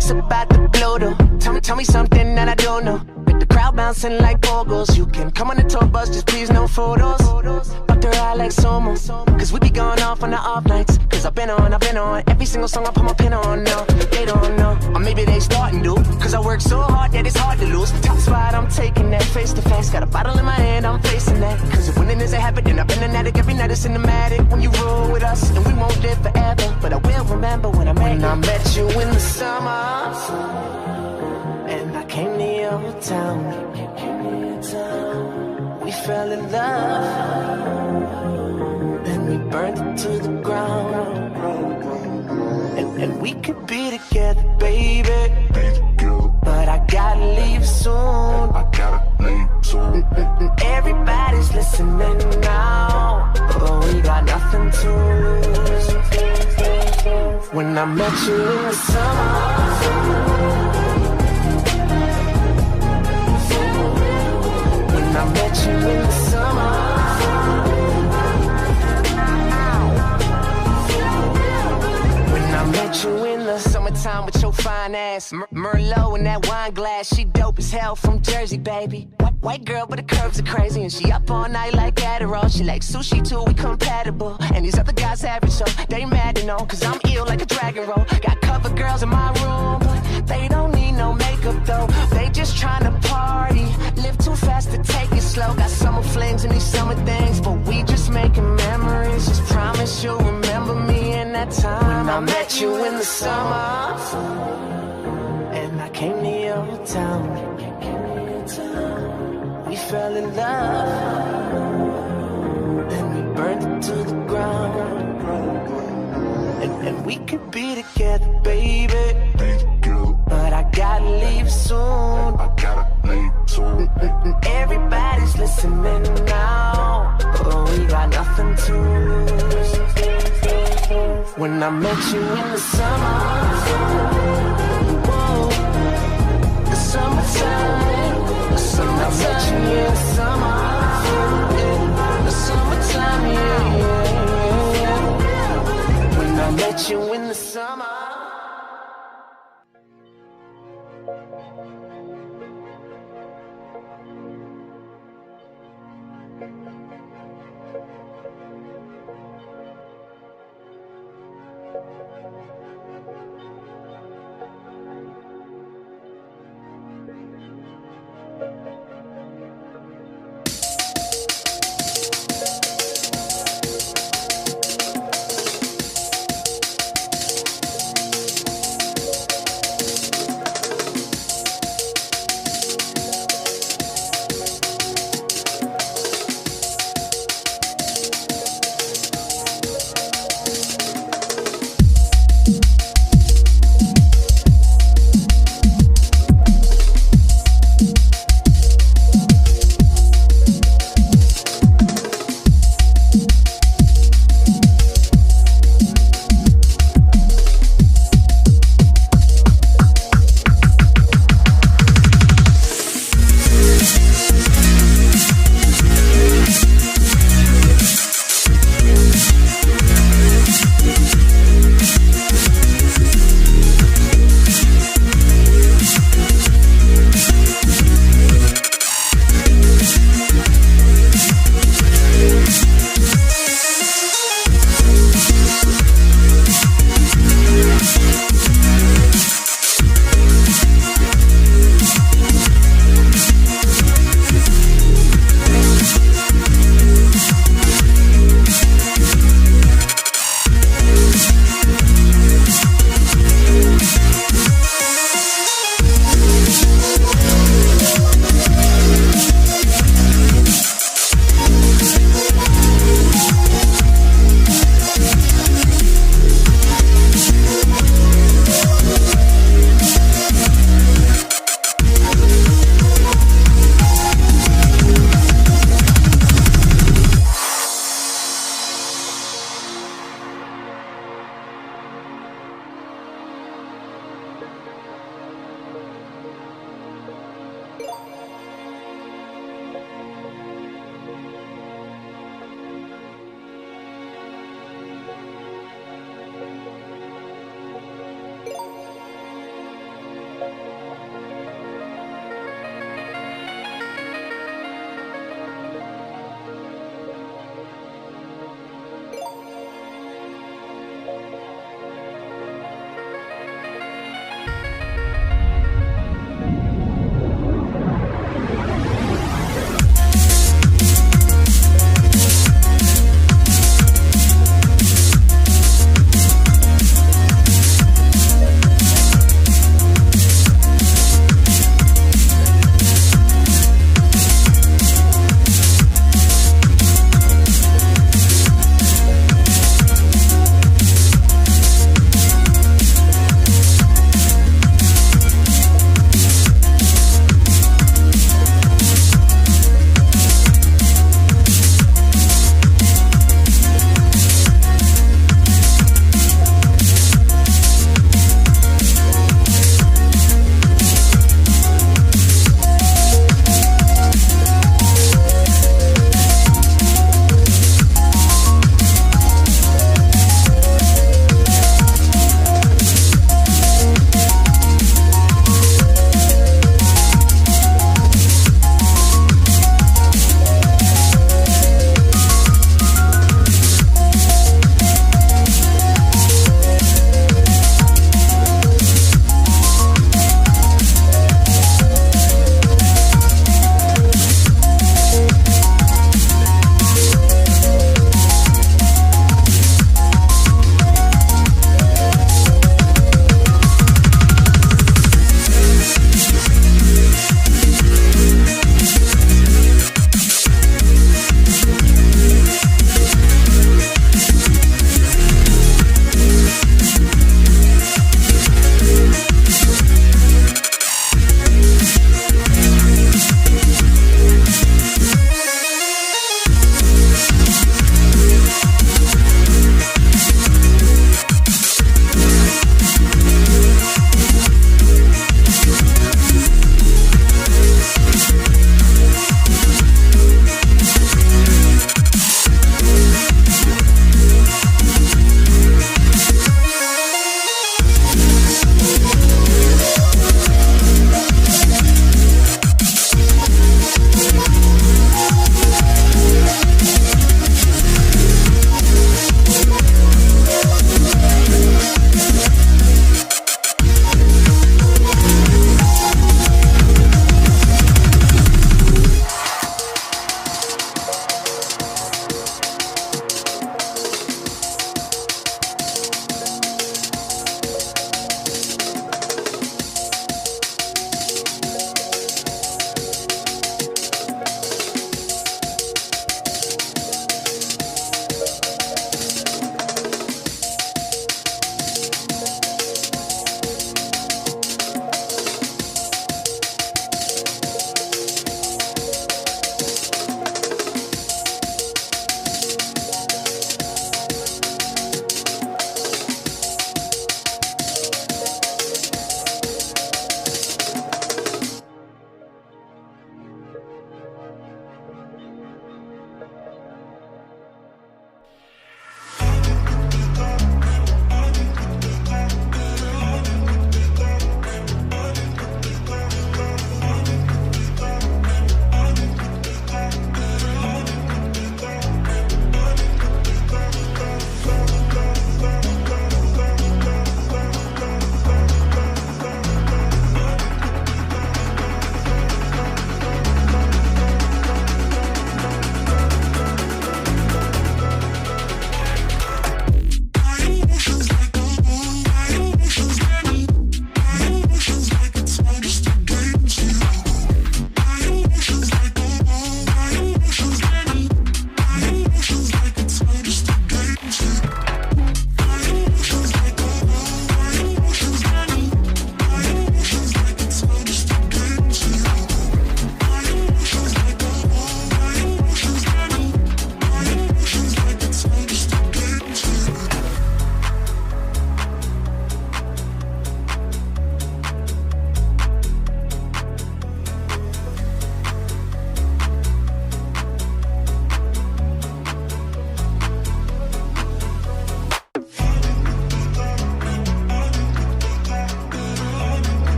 lyrics about the blue though. Tell me something that I don't know. With the crowd bouncing like pogos. You can come on the tour bus, just please no photos. But they're all like Somo, cause we be going off on the off nights. Cause I've been on every single song I put my pin on. No, they don't know, or maybe they starting to. Cause I work so hard that it's hard to lose. Top spot, I'm taking that face to face. Got a bottle in my hand, I'm facing that. Cause if winning is a habit, then I've been an addict. Every night it's cinematic. When you roll with us, and we won't live forever. But I will remember when I met you in the summer. And I came to your town. We fell in love. And we burned it to the ground. And we could be together, baby. But I gotta leave soon. Everybody's listening now. But we got nothing to lose. When I met you in the summer. I met you in the summer. When I met you in the summertime with your fine ass, Merlot in that wine glass. She dope as hell from Jersey, baby. White girl, but the curves are crazy. And she up all night like Adderall. She like sushi too, we compatible. And these other guys average, so they mad to know. Cause I'm ill like a dragon roll. Got cover girls in my room, but they don't need no makeup though. They just tryna party. Live too fast to take it slow. Got summer flings and these summer things, but we just making memories. Just promise you'll remember me in that time when I met you in the summer. And I came to your town. We fell in love. And we burned it to the ground. And we could be together, baby. But I gotta leave soon. Everybody's listening now. But we got nothing to lose. When I met you in the summer. Whoa, the summertime. The summertime. I met you in the summer. Yeah, the summertime, yeah, yeah, yeah. When I met you in the summer.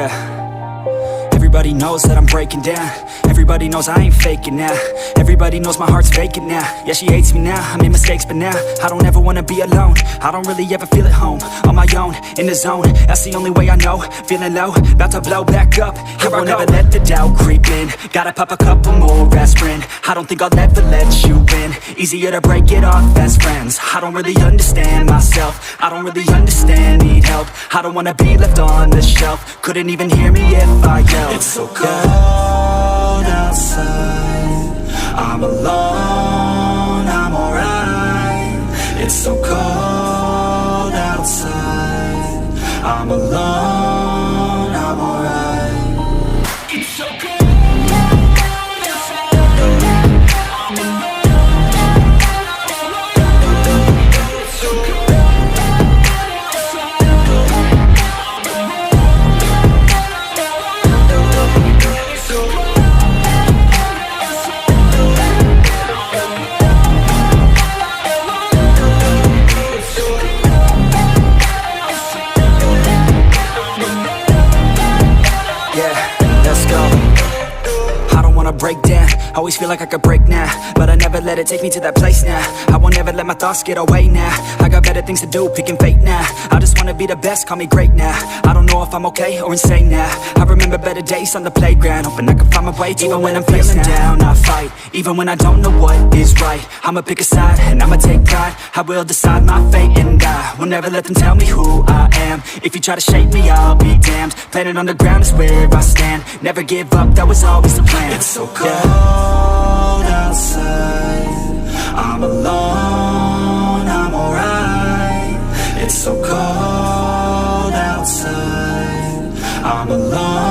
Yeah. Everybody knows that I'm breaking down. Everybody knows I ain't faking now. Everybody knows my heart's vacant now. Yeah, she hates me now, I made mistakes, but now I don't ever wanna be alone. I don't really ever feel at home. On my own, in the zone, that's the only way I know. Feeling low, about to blow back up. Here I won't ever let the doubt creep in. Gotta pop a couple more aspirin. I don't think I'll ever let you in. Easier to break it off best friends. I don't really understand myself. I don't really understand, need help. I don't wanna be left on the shelf. Couldn't even hear me if I yelled. It's so cold outside, I'm alone, I'm alright. It's so cold outside, I'm alone, I'm alright. It's so cold. Break down, always feel like I could break now, but I never let it take me to that place now. I won't ever let my thoughts get away now. I got better things to do, picking fate now. I just wanna be the best, call me great now. I don't know if I'm okay or insane now. I remember better days on the playground, hoping I can find my way to even when I'm feeling down, I fight. Even when I don't know what is right, I'ma pick a side and I'ma take pride. I will decide my fate and I will never let them tell me who I am. If you try to shape me, I'll be damned. Planet on the ground is where I stand. Never give up, that was always the plan. It's so cold outside, I'm alone, I'm alright. It's so cold outside, I'm alone.